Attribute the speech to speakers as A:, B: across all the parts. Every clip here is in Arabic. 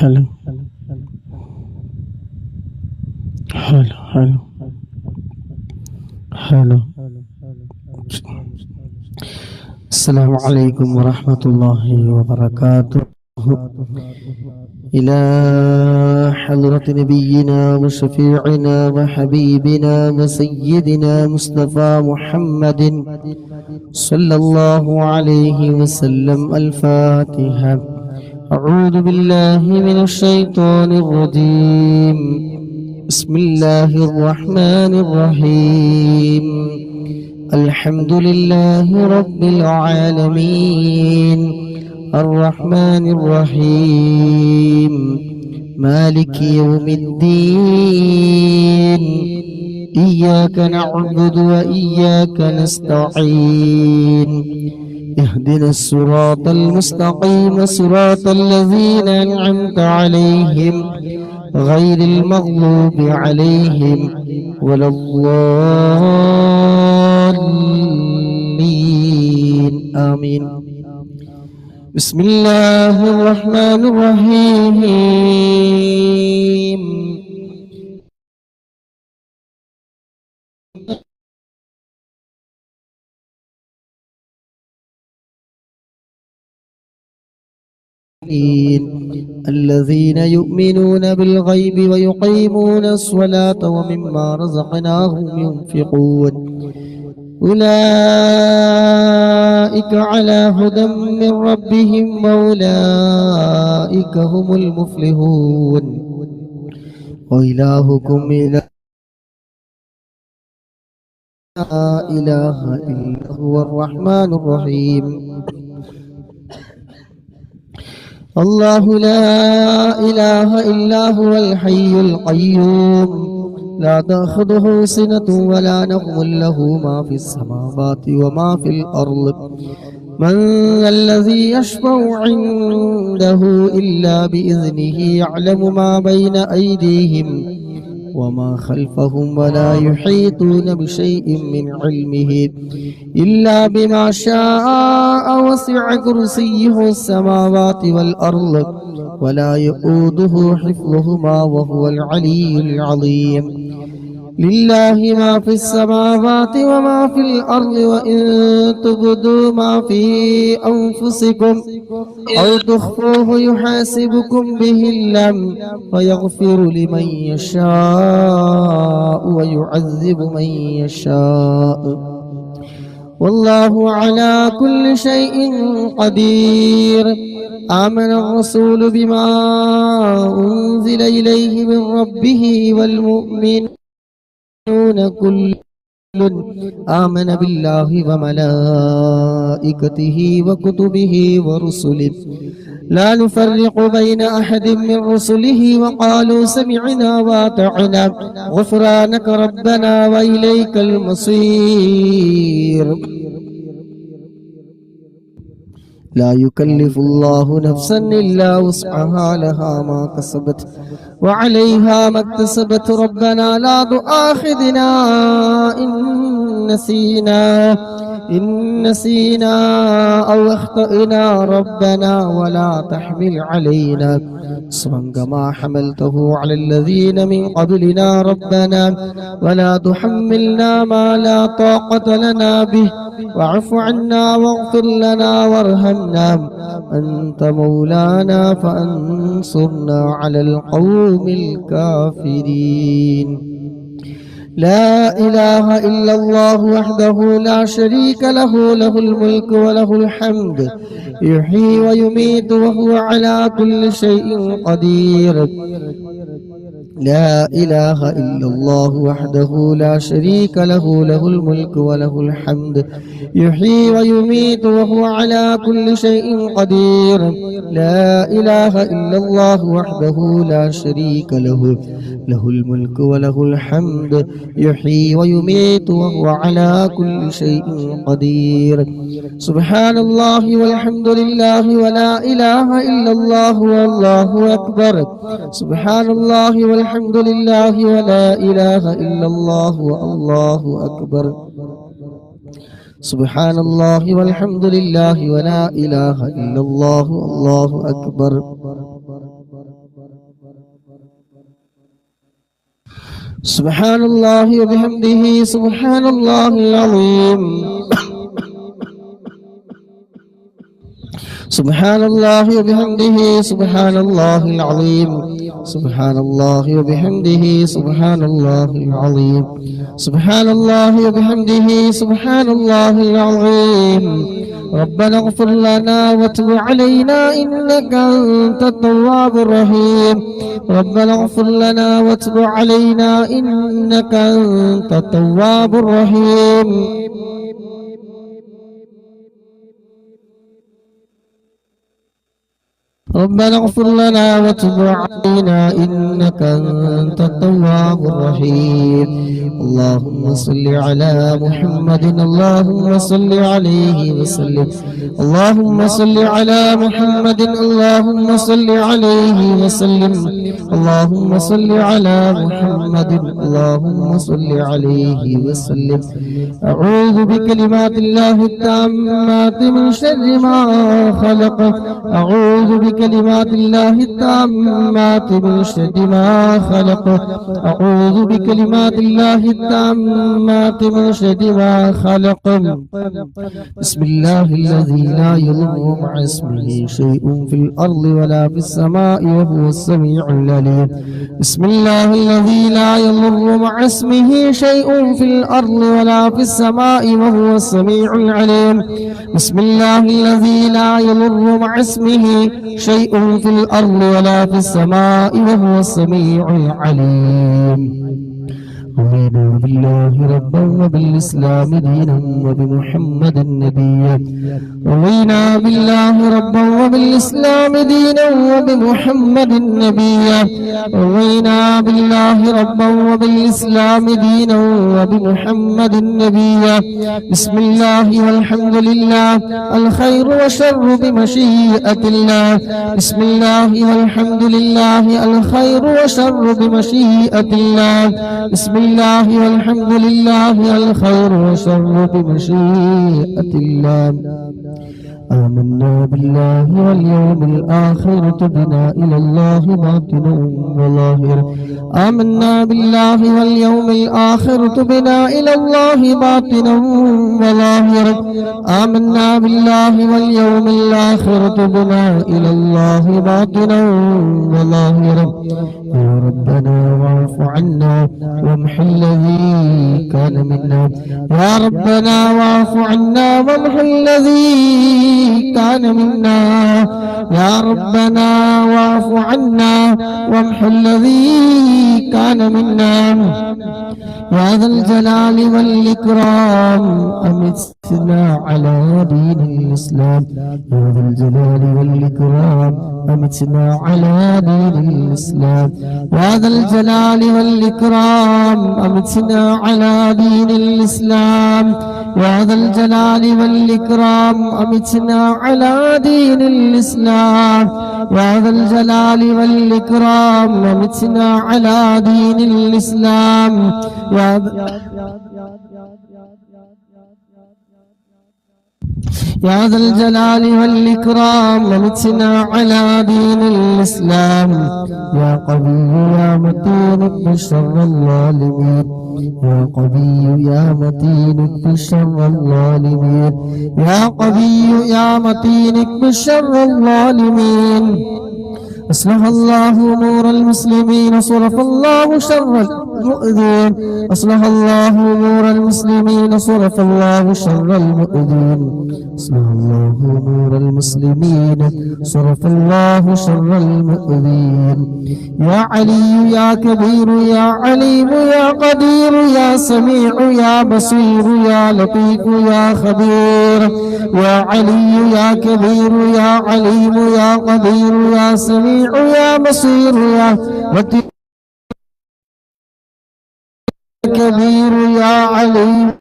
A: حلو حلو حلو حلو. السلام عليكم ورحمة الله وبركاته. إلى حضرة نبينا وشفيعنا وحبيبنا وسيدنا مصطفى محمد صلى الله عليه وسلم. الفاتحة. أعوذ بالله من الشيطان الرجيم. بسم الله الرحمن الرحيم. الحمد لله رب العالمين الرحمن الرحيم مالك يوم الدين. إياك نعبد وإياك نستعين. اهدنا الصراط المستقيم صراط الذين أنعمت عليهم غير المغضوب عليهم ولا الضالين. آمين. بسم الله الرحمن الرحيم. الذين يؤمنون بالغيب ويقيمون الصلاة ومما رزقناهم ينفقون أولئك على هدى من ربهم وأولئك هم المفلحون. وإلهكم إله لا إله إلا هو الرحمن الرحيم. الله لا إله إلا هو الحي القيوم لا تأخذه سنة ولا نوم له ما في السماوات وما في الأرض. من الذي يشفع عنده إلا بإذنه يعلم ما بين أيديهم وما خلفهم ولا يحيطون بشيء من علمه إلا بما شاء. وسع كرسيه السماوات والأرض ولا يؤوده حفظهما وهو العلي العظيم. لله ما في السماوات وما في الأرض وإن تبدوا ما في أنفسكم أو تخفوه يحاسبكم به الله فيغفر لمن يشاء ويعذب من يشاء والله على كل شيء قدير. آمن الرسول بما أنزل إليه من ربه والمؤمنون كل آمن بالله وملائكته وكتبه ورسله لا نفرق بين أحد من رسله وقالوا سمعنا وأطعنا غفرانك ربنا وإليك المصير. لا يكلف الله نفسا إلا وسعها لها ما كسبت وعليها ما اكتسبت. ربنا لا تؤاخذنا إن نسينا أو أخطأنا ربنا ولا تحمل علينا إصرا كما حملته على الذين من قبلنا ربنا ولا تحملنا ما لا طاقة لنا به واعف عنا واغفر لنا وارحمنا أنت مولانا فانصرنا على القوم الكافرين. لا إله إلا الله وحده لا شريك له له الملك وله الحمد يحيي ويميت وهو على كل شيء قدير. لا إله إلا الله وحده لا شريك له له الملك وله الحمد يحيي ويميت وهو على كل شيء قدير. لا إله إلا الله وحده لا شريك له له الملك وله الحمد يحيي ويميت وهو على كل شيء قدير. سبحان الله والحمد لله ولا إله إلا الله والله أكبر. سبحان الله والحمد لله ولا إله إلا الله والله أكبر. سبحان الله والحمد لله ولا إله إلا الله والله أكبر. سبحان الله وبحمده سبحان الله العظيم سبحان الله وبحمده سبحان الله العظيم سبحان الله وبحمده سبحان الله العظيم سبحان الله وبحمده سبحان الله العظيم ربنا اغفر لنا وتب علينا إنك أنت التواب الرحيم ربنا اغفر لنا وتب علينا إنك أنت التواب الرحيم ربنا اغفر لنا وتب علينا إنك أنت التواب الرحيم اللهم صل على محمد اللهم صل عليه وسلم اللهم صل على محمد اللهم صل عليه وسلم اللهم صل على محمد اللهم صل عليه وسلم أعوذ بكلمات الله التامات من شر ما خلق أعوذ بكلمات الله التامات من شر ما خلق أعوذ بكلمات الله التامات من شر ما خلق بسم الله الذي لا يضر مع اسمه شيء في الأرض ولا في السماء وهو السميع العليم بسم الله الذي لا يضر مع اسمه شيء في الأرض ولا في السماء وهو السميع العليم بسم الله الذي لا يضر مع اسمه شيء في الأرض ولا في السماء وهو السميع العليم رضينا بالله ربا وبالإسلام دينا وبمحمد نبيا رضينا بالله ربا وبالإسلام دينا وبمحمد نبيا رضينا بالله ربا وبالإسلام دينا وبمحمد نبيا بسم الله والحمد لله الخير والشر بمشيئة الله بسم الله والحمد لله الخير والشر بمشيئة الله بسم الله والحمد لله الخير والشر بمشيئة الله آمنا بالله واليوم الآخر تبنا إلى الله باطنا وظاهرا آمنا بالله واليوم الآخر تبنا إلى الله باطنا وظاهرا آمنا بالله واليوم الآخر تبنا إلى الله باطنا وظاهرا يا ربنا واعف عنا وامح الذي كان منا يا ربنا واعف عنا وامح الذي كان منا يا ربنا واعف عنا وامح الذي كان منا يا ذا الجلال والإكرام أمتنا على دين الإسلام يا ذا الجلال والإكرام أمتنا على دين الإسلام يا ذا الجلال والإكرام أمتنا على دين الإسلام يا ذا الجلال والإكرام أمتنا على دين الإسلام يا ذا الجلال والإكرام أمتنا على دين الإسلام يا ذا الجلال والإكرام أمتنا على دين الإسلام يا قوي يا متين اكف شر الظالمين يا قوي يا متين اكف شر الظالمين يا قوي يا متين اكف شر الظالمين أصلح الله أمور المسلمين صرف الله شر المؤذين أصلح الله أمور المسلمين صرف الله شر المؤذين أصلح الله أمور المسلمين صرف الله شر المؤذين يا علي يا كبير يا عليم يا قدير يا سميع يا بصير يا لطيف يا خبير يا علي يا كبير يا عليم يا قدير يا سميع يا بصير يا لطيف كبير يا عليم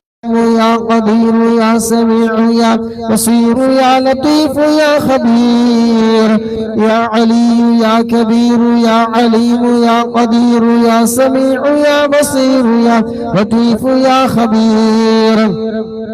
A: يا قدير يا سميع يا بصير يا لطيف يا خبير يا علي يا كبير يا عليم يا قدير يا سميع يا بصير يا لطيف يا خبير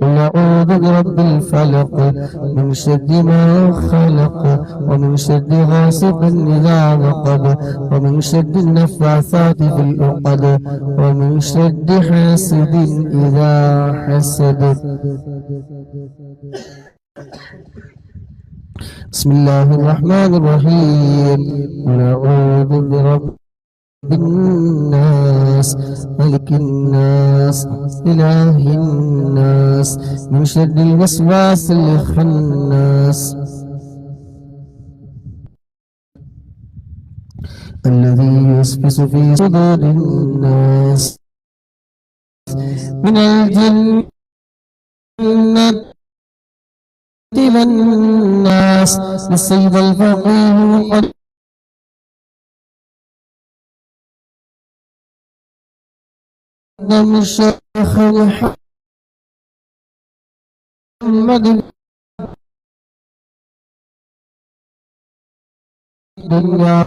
A: قل أعوذ برب الفلق من شر ما خلق ومن شر غاسق إذا وقب ومن شر النفاثات في العقد ومن شر حاسد إذا حسد. بسم الله الرحمن الرحيم. قل أعوذ برب الناس ملك الناس إله الناس من شر الوسواس الخناس الذي يوسوس في صدور الناس من الجنة والناس. للسيد الفقيه وقد قدم الشيخ محمد الدنيا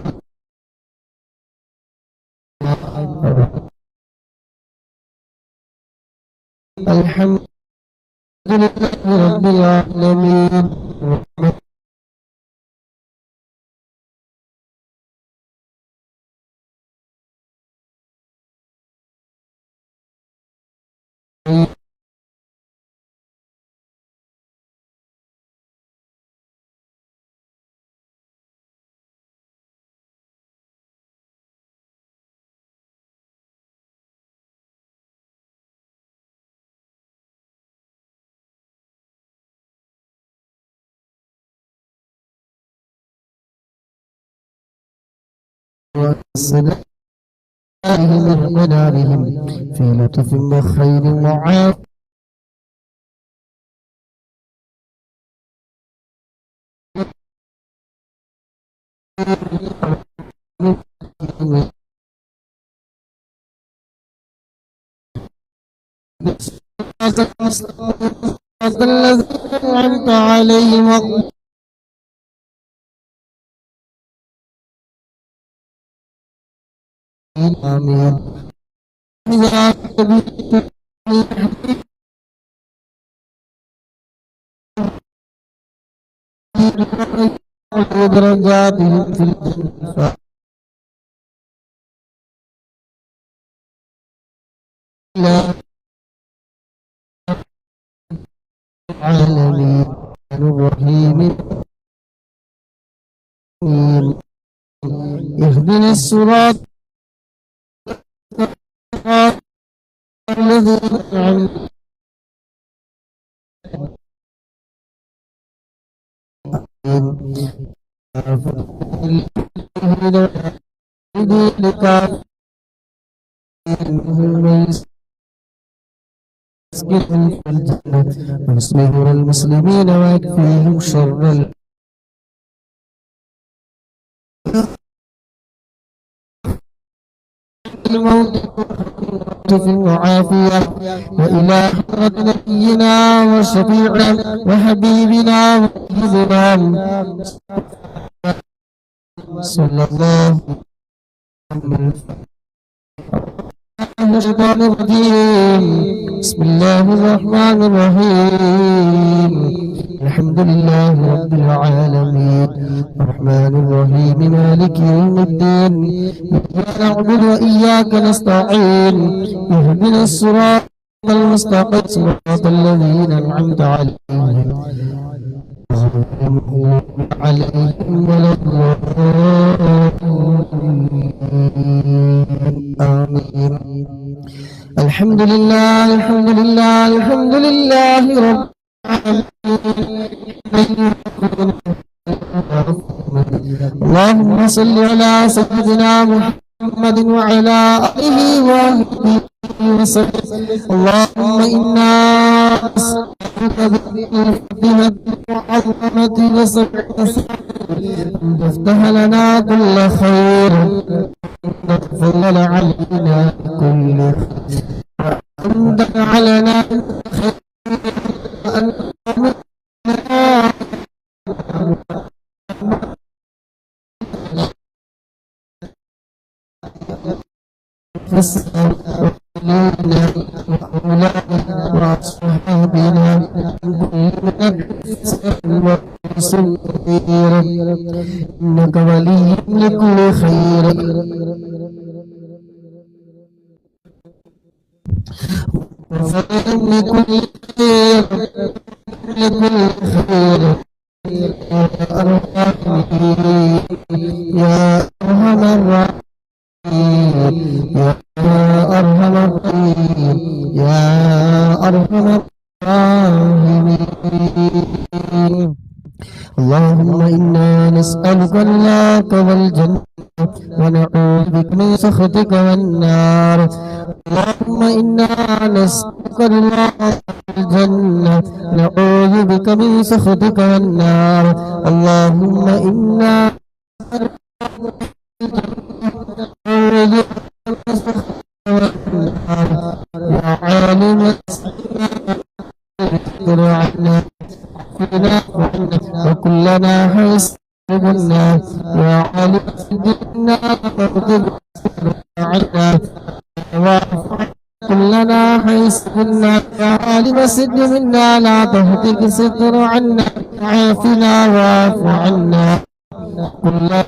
A: الحمد لله رب العالمين. والسلام من منارهم في لطف وخير وعافية الذي أنعمت عليهم. آمين. درجاتهم في الجنة العالمين الرحيم. اهدنا الصراط الذي أنعمت ويصلح المسلمين ويكفيهم شر الموت وعافية. وإلى حضرة نبينا وشفيعنا وحبيبنا وحبيبنا صلى الله عليه وسلم. الشيطان الرجيم. بسم الله الرحمن الرحيم. الحمد لله رب العالمين الرحمن الرحيم مالك يوم الدين إياك نعبد وإياك نستعين اهدنا الصراط المستقيم صراط الذين أنعمت عليهم غير المغضوب عليهم ولا الضالين. آمين. الحمد لله الحمد لله الحمد لله رب اللهم صل على سيدنا محمد وعلى آله وصحبه وسلم. اللهم إنا نسألك بالحكمة وعظمة وسعة أن تفتح لنا كل خير وتفضل علينا بكل خير وأن تجعلنا خير وأن فاسأل وأولادنا وأصحابنا بنا إنك ولي لكل خير لكل خير لكل خير يا أرحم الراحمين يا أرحم الراحمين يا أرحم الراحمين اللهم إنا نسألك اللاك والجنة ونعوذ بك من سخطك والنار اللهم إنا نسألك اللاك والجنة نعوذ بك من سخطك والنار اللهم إنا نعوذ بك من سخطك والنار يا عالم عنا وكلنا حسبنا يا علي سجدنا عنا كلنا حسبنا يا علي سد منا لا تهتك ستر عنا عافنا واعف عنا كلنا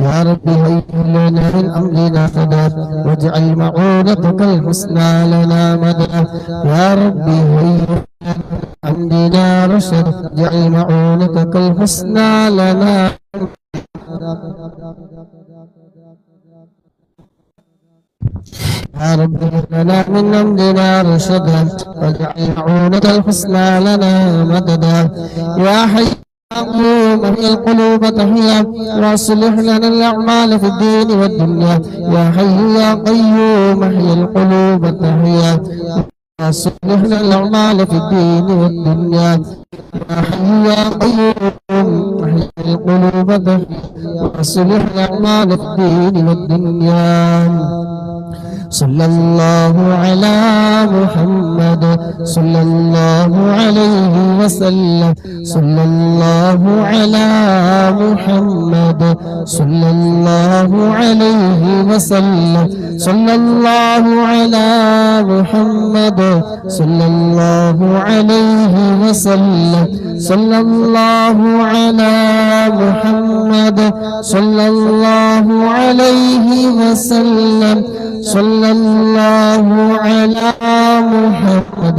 A: يا رب هيئ لنا من أمرنا رشدا واجعل معونتك الحسنى لنا مددا يا رب هيئ عندنا رشد واجعل معونتك الحسنى لنا يا رب هب لنا من أمرنا رشدا واجعل معونتك الحسنى لنا مددا يا حي اللهم احيي القلوب تحيا واصلح لنا الاعمال في الدين والدنيا يا حي يا قيوم احيي القلوب تحيا واصلح لنا الاعمال في الدين والدنيا يا حي يا قيوم احيي القلوب تحيا واصلح الاعمال في الدين والدنيا صلى الله على محمد صلى الله عليه وسلم صلى الله على محمد صلى الله عليه وسلم صلى الله على محمد صلى الله عليه وسلم صلى الله على محمد صلى الله عليه وسلم صلى الله على محمد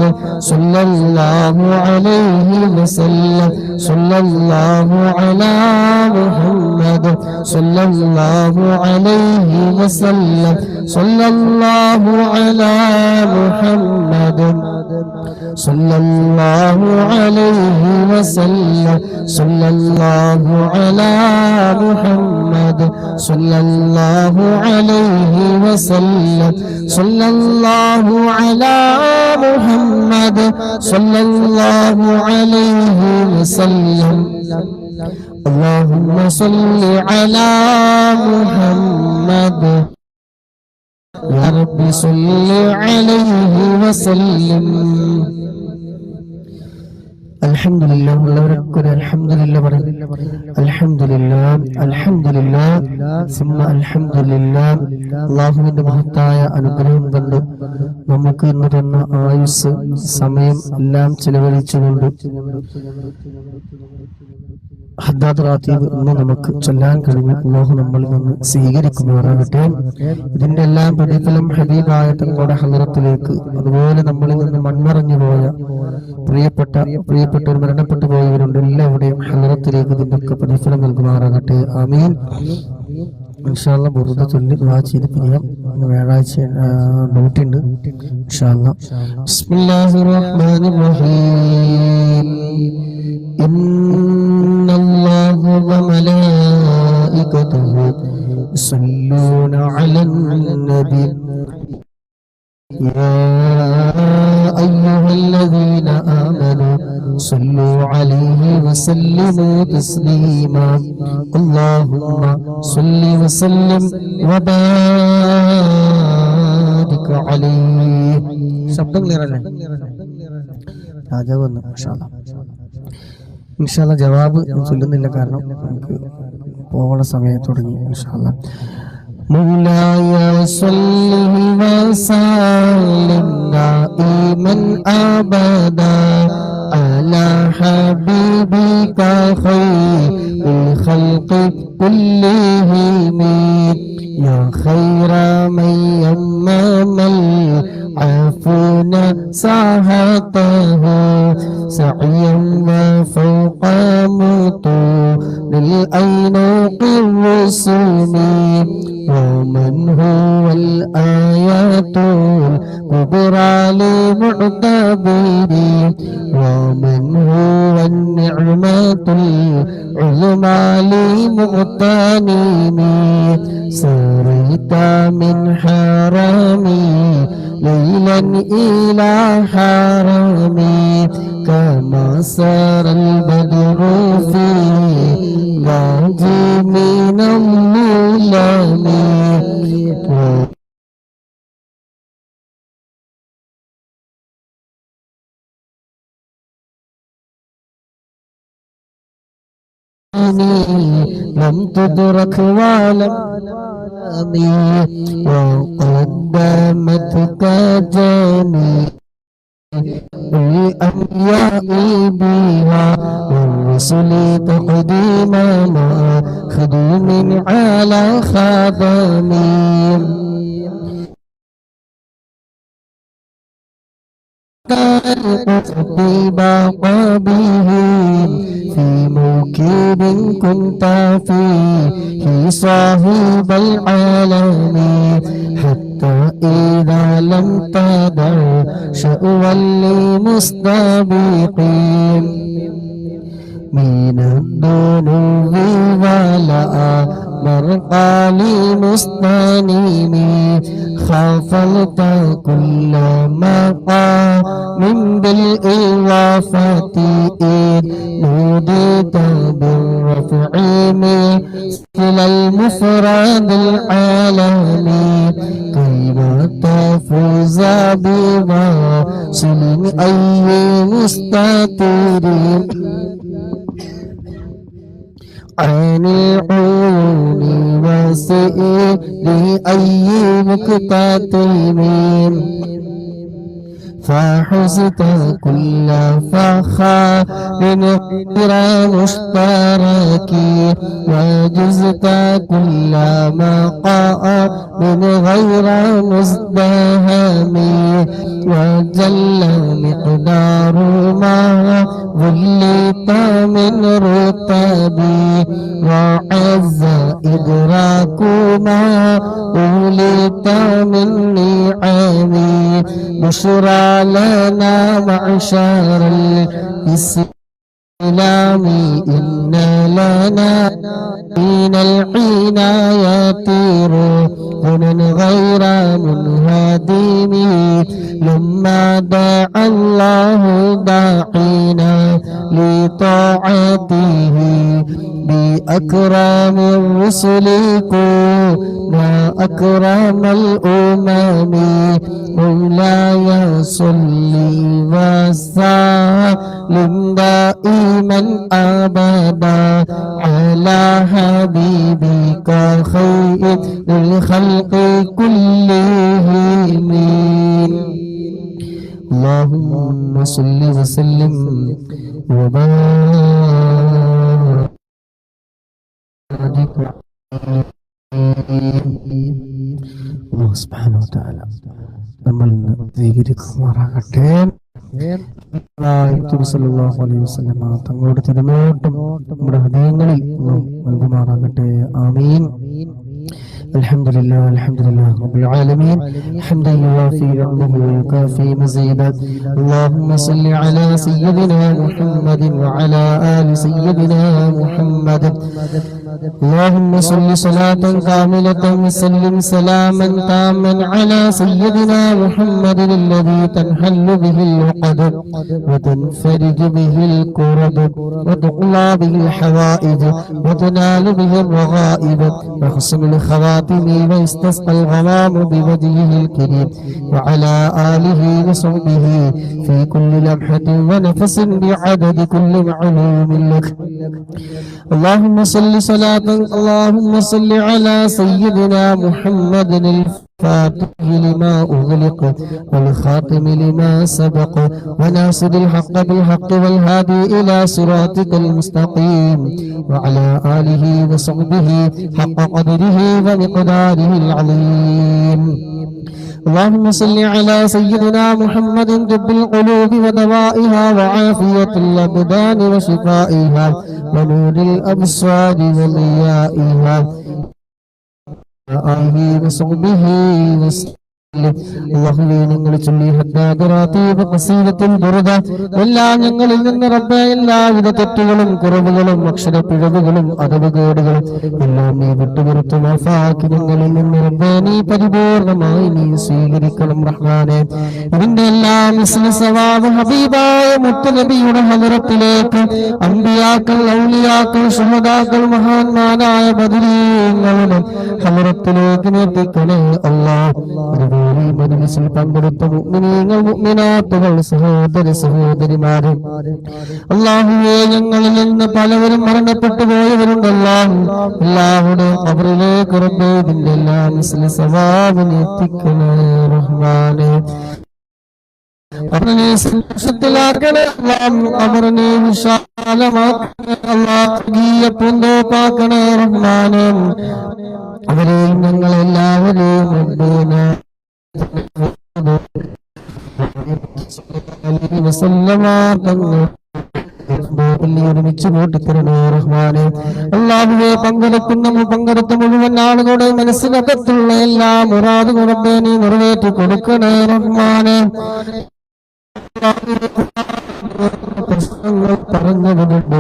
A: صلى الله عليه وسلم صلى الله على محمد صلى الله عليه وسلم صلى الله على محمد صلى الله عليه وسلم صلى الله على محمد صلى الله عليه وسلم صلى الله على محمد صلى الله عليه وسلم اللهم صل على محمد يا رب صل عليه وسلم الحمد لله الحمد لله الحمد لله الحمد لله ثم الحمد لله അല്ലാഹുവിന്റെ മഹത്തായ അനുഗ്രഹം കൊണ്ട് നമുക്ക് ഇന്ന് തന്ന ആയുസ് സമയം എല്ലാം ചെലവഴിച്ചുകൊണ്ട് ഹദ്ദാദ് റാത്തീബ് ഇന്ന് നമുക്ക് ചൊല്ലാൻ കഴിഞ്ഞു. അല്ലാഹു നമ്മളിൽ നിന്ന് സ്വീകരിക്കുമാറാകട്ടെ. ഇതിന്റെ എല്ലാം പ്രതിഫലം ഹബീബായ തങ്ങളുടെ ഹളറത്തിലേക്ക്, അതുപോലെ നമ്മളിൽ നിന്ന് മൺമറഞ്ഞു പോയ പ്രിയപ്പെട്ടവർ മരണപ്പെട്ടു പോയവരുണ്ട്, എല്ലാവരുടെയും ഹളറത്തിലേക്ക് ഇതിന്റെയൊക്കെ പ്രതിഫലം നൽകുമാറാകട്ടെ. ആമീൻ. ഇൻഷാ അല്ലാഹ് ബുർദ ചൊല്ലി ദുആ ചെയ്ത് പിരിയാം. വ്യാഴാഴ്ച ഡ്യൂട്ടി ഉണ്ട് ഇൻഷാ അല്ലാഹ്. ബിസ്മില്ലാഹിർ റഹ്മാനിർ റഹീം. ഇന്നല്ലാഹ വമലായികതുഹു യുസല്ലൂന അലൻ നബി يا أيها الذين آمنوا صلوا عليه وسلموا تسليما اللهم صل وسلم وبارك عليه. ശബ്ദം ക്ലിയർ അല്ലേ? രാജാവ് വന്നു. ഇൻഷാ അല്ലാഹ് ജവാബ് ചൊല്ലുന്നില്ല, കാരണം നമുക്ക് പോകണ സമയം തുടങ്ങി. ഇൻഷാ അല്ലാഹ് مولاي صل وسلم دائما أبدا على حبيبك خير الخلق كلهم يا خير من يمم العفون ساحته سعيا وفوق مطول الأينوق الرسوم ومن هو الآيات الكبرى لمعتبر ومن هو النعمة العظمى لمغتنم سريت من حرمي ليلا إلى حرمي كما سار البدر في وادي من الظلام لم تدرك ولم وقدمتك جميع الأنبياء بها والرسل تقديما مع خدوم على خدم طباق بهم في موكب كنت فيه صاحب العالم حتى إذا لم تدع شأوا لمستبقين من الذنوب ولا مرقى لمستنيم خافلت كل مقام بالإضافة إذ نوديت بالرفع مثل المفرد العالمي كيما تفوز بواصل أي مستتر عن العيون وسئل أي مكتتم فحزت كل فخار غير مشترك وجزت كل مقام غير مزدهم وجل مقدار ما ظلت من رتبي وعز إدراك ما أوليت من نعمي بشرى لنا معشر الإسلام إن لنا من العنايات ركنا غير منهدم لما دعا الله داعينا لطاعته بأكرم الرسل كنا أكرم الأمم مولاي صل وسلم دائما أبدا على حبيبك خير الخلق كلهم اللهم صل وسلم وبارك അല്ലാഹു സുബ്ഹാനഹു വ തആല നമ്മൾ സ്വീകരിക്കുമാറാകട്ടെ. സല്ലല്ലാഹു അലൈഹി വസല്ലം തങ്ങളുടെ തിരുനോട്ടം നമ്മുടെ ഹൃദയങ്ങളിൽ നൽകുമാറാകട്ടെ. ആമീൻ. الحمد لله رب العالمين حمدا يوافي نعمه ويكافي مزيدا. اللهم صل على سيدنا محمد وعلى آل سيدنا محمد. اللهم صل صلاة كاملة وسلم سلاما تاما على سيدنا محمد الذي تنحل به العقد وتنفرج به الكرب وتقضى به الحوائج وتنال به الرغائب وحسن الخواتم ويستسقى الغمام بوجهه الكريم وعلى آله وصحبه في كل لمحة ونفس بعدد كل معلوم لك. اللهم صل صلاة صلاة اللهم صل على سيدنا محمد الفاتح لما أغلق والخاتم لما سبق وناصر الحق بالحق والهادي إلى صراطك المستقيم وعلى آله وصحبه حق قدره ومقداره العظيم. اللهم صل على سيدنا محمد طب القلوب ودوائها وعافية الأبدان وشفائها ونور الأبصار وضيائها آله وصحبه وسلم. അല്ലാഹുവേ, ഞങ്ങൾ ചൊല്ലി ഹദ്ദാദ് റാത്തീബ് ഖസീദത്തുൽ ബുർദ എല്ലാം ഞങ്ങളിൽ നിന്ന് റബ്ബേ എല്ലാവിധ തെറ്റുകളും കുറവുകളും അക്ഷരപ്പിഴവുകളും അദബുകേടുകളും എല്ലാം നീ വിട്ടുപുറത്തു മാഫാക്കി ഞങ്ങളിൽ നിന്ന് റബ്ബേ നീ പരിപൂർണമായി നീ സ്വീകരിക്കണം റഹ്മാനേ. ഇതിന്റെ എല്ലാം സവാബ് ഹബീബായ മുത്തുനബിയുടെ ഹദറത്തിലേക്ക് അമ്പിയാക്കൾ, ഔലിയാക്കൾ, ശുഹദാക്കൾ, മഹാന്മാരായ ബദരീങ്ങളുടെ ഹദറത്തിലേക്ക് എത്തിക്കണേ അല്ലാഹ്. മജ്‌ലിസിൽ പങ്കെടുത്ത മുഅ്മിനീങ്ങൾ, മുഅ്മിനാത്തുകൾ, സഹോദര സഹോദരിമാരെ, അല്ലാഹുവേ, ഞങ്ങളിൽ നിന്ന് പലവരും മരണപ്പെട്ടു പോയവരുണ്ട്. എല്ലാവരുടെ ഖബറിലേക്ക് റബ്ബേ ഇതിന്റെ എല്ലാം സവാബിനെ എത്തിക്കണേ റഹ്മാനേ. അവനെ സന്തോഷത്തിലാക്കണേ അവനെ വിശാലമാക്കണേ പൂന്തോപ്പാക്കണേ റഹ്മാനേ. അവരെയും ഞങ്ങളെല്ലാവരെയും ഒരുമിച്ച് കൂട്ടിത്തരണേ റഹ്മാനേ. അല്ലാഹുവേ, പങ്കെടുത്ത മുഴുവൻ ആളുകളുടെ മനസ്സിനകത്തുള്ള എല്ലാ മുറാദുകളും നീ നിറവേറ്റി കൊടുക്കണേ റഹ്മാനേ. പ്രശ്നങ്ങൾ പറഞ്ഞവരുണ്ട്,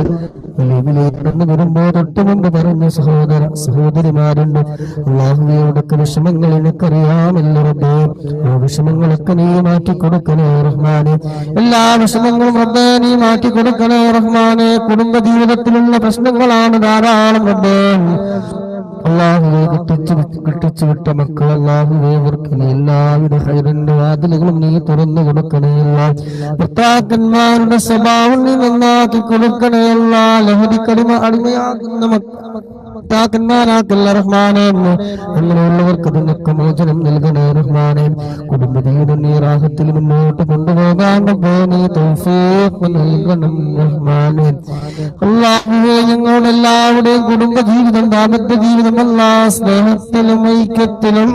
A: കടന്നു വരുമ്പോ തൊട്ട് മുമ്പ് പറഞ്ഞ സഹോദര സഹോദരിമാരുണ്ട്. അല്ലാഹുവിയോടൊക്കെ വിഷമങ്ങൾ എനിക്കറിയാമല്ലോ റബ്ബേ. ആ വിഷമങ്ങളൊക്കെ നീ മാറ്റി കൊടുക്കണേ റഹ്മാനെ. എല്ലാ വിഷമങ്ങളും റബ്ബേ നീ മാറ്റി കൊടുക്കണേ റഹ്മാനെ. കുടുംബ ജീവിതത്തിലുള്ള പ്രശ്നങ്ങളാണ് ധാരാളം റബ്ബേ. അല്ലാഹുവേ, കെട്ടിച്ചു വിട്ട മക്കൾ അല്ലാഹുവേ, അവർക്ക് നീ എല്ലാവിധ ഖൈറിന്റെ വാതിലുകളും നീ തുറന്നു കൊടുക്കണേ. ഭർത്താക്കന്മാരുടെ സ്വഭാവം നീ നന്നാക്കി കൊടുക്കണേ. ലഹരിക്കടിമ അടിമയാകുന്ന ഭർത്താക്കന്മാരാക്കല്ല റഹ്മാനേ. അങ്ങനെയുള്ളവർക്ക് അതിനൊക്കെ മോചനം നൽകണേ റഹ്മാനേ. കുടുംബജീവിതം നീ റാഹത്തിൽ മുന്നോട്ട് കൊണ്ടുപോകാൻ നീ തൗഫീഖ് നൽകണം റഹ്മാനേ. അല്ലാഹുവേ, ഞങ്ങളുടെ എല്ലാവരുടെയും കുടുംബജീവിതം, ദാമ്പത്യ ജീവിതം സ്നേഹത്തിലും ഐക്യത്തിലും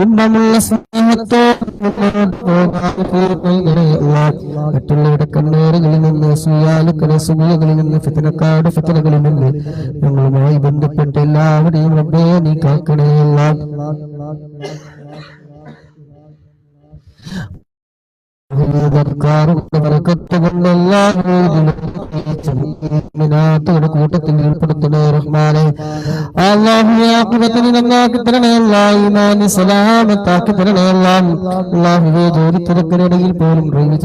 A: ഇമ്പമുള്ള മറ്റുള്ളവരുടെ കണ്ണേറുകളിൽ നിന്ന്, സൂയാലുക്കളിൽ നിന്ന്, ഫിത്തനകളിൽ നിന്ന് ഞങ്ങളുമായി ബന്ധപ്പെട്ട എല്ലാവരെയും റബ്ബേ നീ കാക്കണേ. കൂട്ടത്തിൽ ഉൾപ്പെടുത്തണേ റഹ്മാനെ. അല്ലാഹുവേ, ആഖിബത്തിനെ നന്നാക്കി തരണേ. ഈമാനിനെ സലാമത്താക്കി തരണേ. അല്ലാഹുവേ, ജോലിത്തിരക്കിനിടയിൽ പോലും ഡ്രൈവ്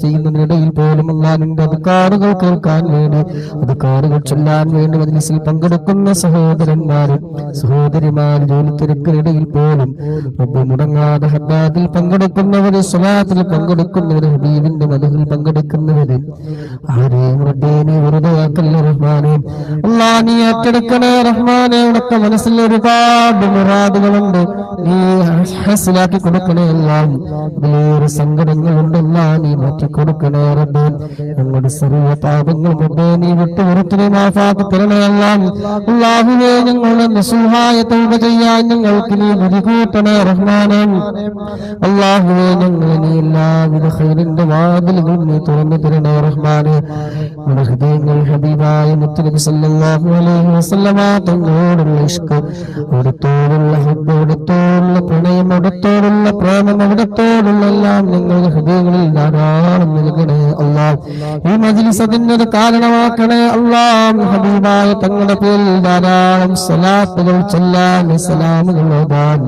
A: ചെയ്യുന്നതിനിടയിൽ പോലും അല്ലാഹുവിന്റെ അധികാറുകൾ കേൾക്കാൻ വേണ്ടി, അധികാറുകൾ ചൊല്ലാൻ വേണ്ടി മജ്‌ലിസിൽ പങ്കെടുക്കുന്ന സഹോദരന്മാരും സഹോദരിമാരും, ജോലിത്തിരക്കിനിടയിൽ പോലും റബ്ബേ മുടങ്ങാതെ ഹദ്ദാദിൽ പങ്കെടുക്കുന്നവര്, സ്വലാത്തിൽ പങ്കെടുക്കുന്നവര്, ഹബീബിന്റെ മദഹിൽ പങ്കെടുക്കുന്നവര്, ആരെയും റബ്ബേ നീ വെറുതെയാക്കല്ലേ റഹ്മാനേ. അല്ലാഹ് നീ ഏറ്റെടുക്കണേ റഹ്മാനേ. ഉണക്ക മനസ്സിൽ ഒരുപാട് മുറാദുകളുണ്ട്, നീ ഹാസിലാക്കി കൊടുക്കണേ. എല്ലാം ഇതിലേറെ സങ്കടങ്ങളുണ്ട്, എല്ലാം നീ മാറ്റി കൊടുക്കണേ റബ്ബേ. ഞങ്ങളുടെ സർവ്വ പാപങ്ങളും റബ്ബേ നീ വിട്ടുപുറത്തിനെ മാഫാക്കി തരണേ. അല്ലാഹുവേ, ഞങ്ങളുടെ നസൂഹായ തൗബ ചെയ്യാൻ ഞങ്ങൾക്ക് നീ ബുദ്ധി കൂട്ടണേ റഹ്മാനേ. അല്ലാഹുവേ, ഞങ്ങളെ നീ എല്ലാവിധ ഖൈറിന്റെ വാതിലുകളും നീ തുറന്നു തരണേ റഹ്മാനേ. നമ്മുടെ ഹൃദയങ്ങൾ ഹബീബായ മുത്തുനബി സല്ലല്ലാഹു അലൈഹി വസല്ലമ തങ്ങളോടുള്ള ഇഷ്ക്, അവിടത്തോടുള്ള ഹബ്ബ്, അവിടത്തോടുള്ള പ്രണയം, അവിടത്തോടുള്ള പ്രേമം, അവിടത്തോടുള്ള എല്ലാം ഞങ്ങളുടെ ഹൃദയങ്ങളിൽ ധാരാളം നൽകണേ അല്ലാഹ്. ഈ മജ്‌ലിസ് അതിനൊരു കാരണമാക്കണേ അല്ലാഹ്. ഹബീബായ തങ്ങളുടെ പേരിൽ ധാരാളം സ്വലാത്തുകൾ ചൊല്ലാൻ, സലാമുകൾ ഓതാൻ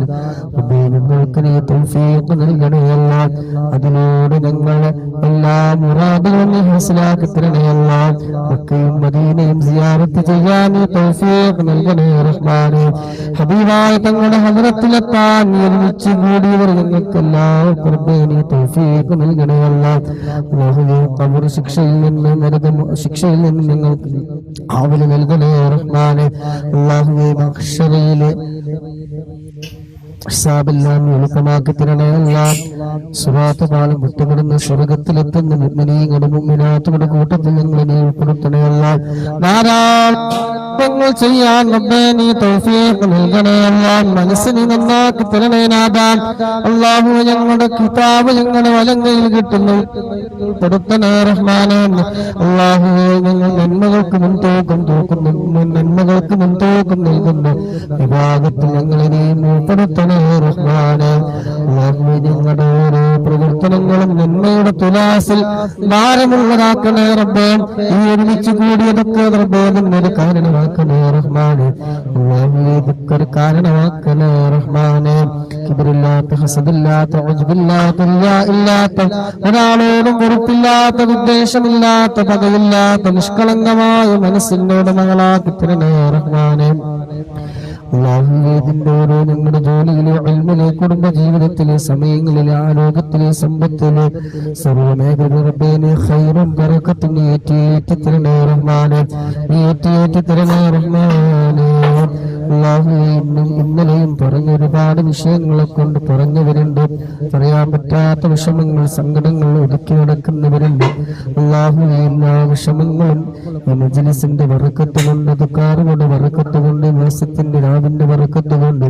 A: റബ്ബേ ഞങ്ങൾക്ക് നീ തൗഫീഖ് നൽകണേ അല്ലാഹ്. അതിലൂടെ ഞങ്ങളെ എല്ലാ മുറാദുകളും നീ ഹാസിലാക്കി തരണേ അല്ലാഹ്. മക്കയും മദീനയും സിയാറത്ത് ചെയ്യാൻ നീ തൗഫീഖ് നൽകണേ റഹ്മാനേ. ഹബീബായ തങ്ങളുടെ ഹദ്റത്തിലെത്താൻ നീ ഒരുമിച്ച് കൂടിയവർ ഞങ്ങൾക്കെല്ലാവർക്കും നീ തൗഫീഖ് നൽകണേ അല്ലാഹ്. അല്ലാഹുവേ ഖബർ ശിക്ഷയിൽ നിന്ന് നരക ശിക്ഷയിൽ നിന്ന് ഞങ്ങൾക്ക് ആവല് നൽകണേ റഹ്മാനേ. അല്ലാഹുവേ മഹ്ശറയിലെ ഹിസാബെല്ലാം എളുപ്പമാക്കി തരണേ അല്ലാഹ്. സിറാത്ത് പാലം വിട്ടുകിടന്ന് സ്വർഗത്തിലെത്തുന്ന മുഅ്മിനീങ്ങളുടെ മുഅ്മിനാത്തുകളുടെ കൂട്ടത്തിൽ ഞങ്ങളെ നീ ഉൾപ്പെടുത്തണേ അല്ലാഹ്. ധാരാളം ചെയ്യാൻ റബ്ബേ നീ തൗഫീഖ് നൽകണേ അല്ലാഹ്. മനസ്സിനെ നന്നാക്കി തരണേ നാഥാ. അല്ലാഹു ഞങ്ങളുടെ കിതാബ് ഞങ്ങളുടെ വലങ്കയിൽ കിട്ടുന്നു പെടുത്തണേ റഹ്മാനേ. അല്ലാഹു ഞങ്ങൾ നന്മകൾക്ക് മുൻതൂക്കം തൂക്കുന്നു, നന്മകൾക്ക് മുൻതൂക്കം നൽകുന്നു വിഭാഗത്തിൽ ഞങ്ങളെ നീ ഉൾപ്പെടുത്തണേ റഹ്മാനേ. അല്ലാഹു ഞങ്ങളുടെ ഓരോ പ്രവർത്തനങ്ങളും നന്മയുടെ തുലാസിൽ ഭാരമുള്ളതാക്കണേ റബ്ബേ. ഈ ഒരുമിച്ച് കൂടിയതൊക്കെ റബ്ബേ നിന്നൊരു കാരണമാക്കണേ റഹ്മാനേ. അല്ലാഹുവേ ഇതൊക്കെ കാരണമാക്കണേ റഹ്മാനേ. കിബറില്ലാത്ത, ഹസദില്ലാത്ത, ഉജ്ബില്ലാത്ത, റിയാഇല്ലാത്ത, ഒരാളോടും വെറുപ്പില്ലാത്ത, വിദ്വേഷമില്ലാത്ത, പകയില്ലാത്ത, നിഷ്കളങ്കമായ മനസ്സിനോട് മകളാക്കി തരണേ റഹ്മാനേ. അല്ലാഹുവേ ഇതിന്റെ ഓരോ ഞങ്ങളുടെ ജോലിയിലെ, ഇൽമിലെ, കുടുംബ ജീവിതത്തിലെ, സമയങ്ങളിലെ, ആരോഗ്യത്തിലെ, സമ്പത്തിലെ സർവ്വമേഖല റബ്ബേ നീ ഖൈറും ബറക്കത്തും നീ ഏറ്റി തരണേ റഹ്മാനേ. നീ ഏറ്റി തരണേ റഹ്മാനേ. അല്ലാഹുവേ ഇന്നും ഇന്നലെയും പറഞ്ഞ ഒരുപാട് വിഷയങ്ങളെ കൊണ്ട് പറഞ്ഞവരുണ്ട്. പറയാൻ പറ്റാത്ത വിഷമങ്ങൾ, സങ്കടങ്ങൾ ഒതുക്കി നടക്കുന്നവരുണ്ട്. അല്ലാഹുവേ എല്ലാ വിഷമങ്ങളും ഈ മജ്‌ലിസിന്റെ ബറക്കത്ത് കൊണ്ട്, ദുആറുകളുടെ ബറക്കത്ത് കൊണ്ട്, മാസത്തിന്റെ രാവിന്റെ ബറക്കത്ത് കൊണ്ട്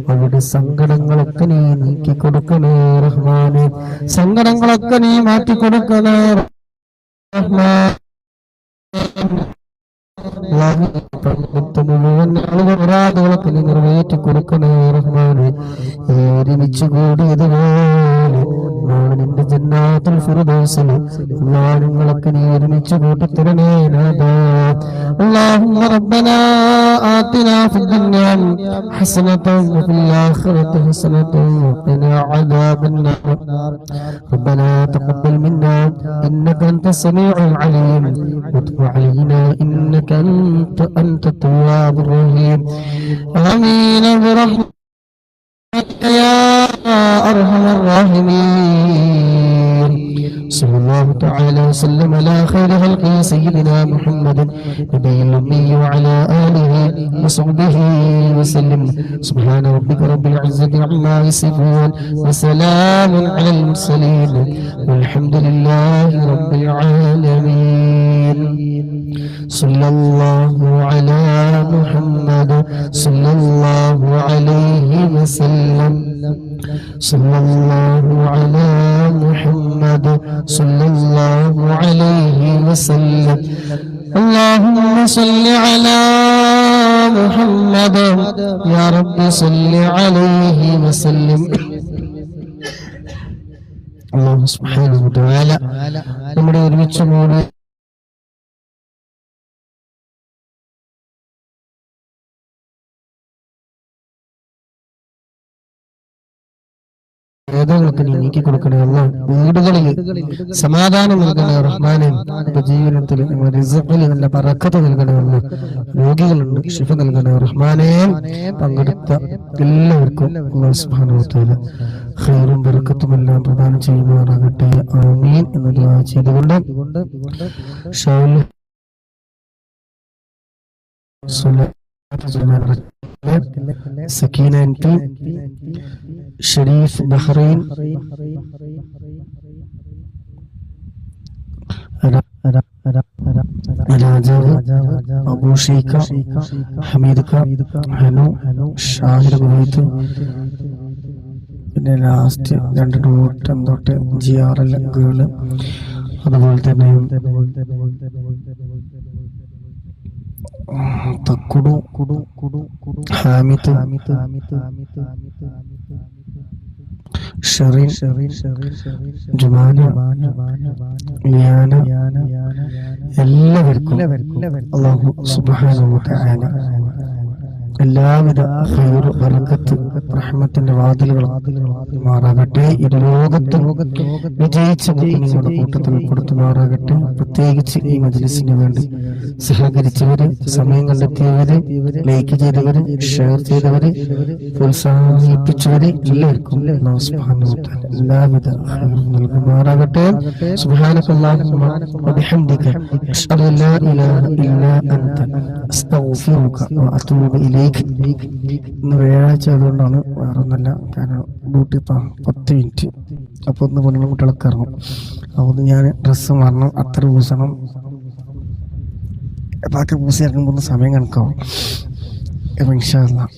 A: അവരുടെ സങ്കടങ്ങളൊക്കെ നീ നീക്കി കൊടുക്കണേ റഹ്മാനേ. സങ്കടങ്ങളൊക്കെ നീ മാറ്റി കൊടുക്കണേ റഹ്മാനേ. മുഴുവൻ ആളുകളൊക്കെ നീ നിറവേറ്റി കൊടുക്കണേ റഹ്മാനേ. ഒരുമിച്ച് കൂടിയതുപോലെ നിന്റെ ജന്നാത്തുൽ ഫിർദൗസിൽ നിങ്ങളൊക്കെ നീ ഒരുമിച്ച് കൂട്ടിത്തരണേ നാഥാ. اللهم ربنا آتنا في الدنيا حسنة وفي الآخرة حسنة وقنا عذاب النار. ربنا تقبل منا إنك أنت السميع العليم وتب علينا إنك أنت التواب الرحيم. آمين برحمتك يا أرحم الراحمين. صلى الله تعالى وسلم على خير خلقه سيدنا محمد نبي الأمي وعلى آله وصحبه وسلم. سبحان ربك رب العزة عما يصفون وسلام على المرسلين والحمد لله رب العالمين. صلى الله على محمد صلى الله عليه وسلم. صلى الله على محمد صلى الله عليه وسلم. اللهم صل على محمد يا رب صل عليه وسلم. الله سبحانه وتعالى നമ്മുടെ ഒരുമിച്ച് കൂടി വേദങ്ങളൊക്കെ നീ നീക്കി കൊടുക്കണേ അല്ലാഹ്. വീടുകളിൽ സമാധാനം നൽകണേ റഹ്മാനേ. ജീവിതത്തിൽ റിസ്ഖിൽ നല്ല ബറക്കത്ത് നൽകണേ അല്ലാഹ്. രോഗികളുണ്ട്, ശിഫ നൽകണേ റഹ്മാനേ. പങ്കെടുത്ത എല്ലാവർക്കും അല്ലാഹു സുബ്ഹാനഹു വ തആല ഖൈറും ബറക്കത്തും എല്ലാം പ്രദാനം ചെയ്യുമാറാകട്ടെ. ആമീൻ എന്ന് ദുആ ചെയ്തുകൊണ്ട് സക്കീന എൻപി, ഷരീഫ് ബഹ്റൈൻ, രാജാവ്, അബൂ ഷൈഖ, ഹമീദ് ഖ, ഹനു, ഷാഹിർ കുവൈത്ത്, പിന്നെ ലാസ്റ്റ് 2 ഡോട്ട് എന്തോട്ട് GRL ഗേള്, അതുപോലെ തന്നെ തക്കുടു, ഹാമിദ്, ഷെറിൻ, ജുമാന, ലിയാന, എല്ലാവർക്കും അല്ലാഹു സുബ്ഹാനഹു വ തആല എല്ലാവിധ ഖൈർ, ബറക്കത്ത്, റഹ്മത്തിന്റെ വാതിലുകൾ മാറാകട്ടെ. ഇരുലോകത്തും വിജയിച്ച മുഅ്മിനീങ്ങളുടെ കൂട്ടത്തിൽ ഉൾപ്പെടുത്തുമാറാകട്ടെ. പ്രത്യേകിച്ച് ഈ മജ്ലിസിന് വേണ്ടി സഹകരിച്ചവര്, സമയം കണ്ടെത്തിയവര്, ലൈക്ക് ചെയ്തവര്, ഷെയർ ചെയ്തവര്, പ്രോത്സാഹിപ്പിച്ചവര് എല്ലാവർക്കും അല്ലാഹു സുബ്ഹാനഹു വ തആല എല്ലാവിധ ഖൈറും നൽകുമാറാകട്ടെ. സുബ്ഹാനകല്ലാഹുമ്മ വബിഹംദിക അശ്ഹദു അൻ ലാ ഇലാഹ ഇല്ലാ അൻത അസ്തഗ്ഫിറുക വ അതൂബു ഇലൈക്. ഇന്ന് വ്യാഴാഴ്ച ആയതുകൊണ്ടാണ്, വേറൊന്നല്ല. കാരണം ഡ്യൂട്ടി 10 മിനിറ്റ്. അപ്പോൾ ഒന്ന് പെണ്ണുങ്ങളും കുട്ടികളൊക്കെ ഇറങ്ങും. അപ്പോൾ ഞാൻ ഡ്രസ്സ് മാറണം, അത്ര പൂസണം, ബാക്കി പൂസി ഇറങ്ങുമ്പോൾ സമയം കണക്കാവും. ഇൻഷാ അല്ലാഹ്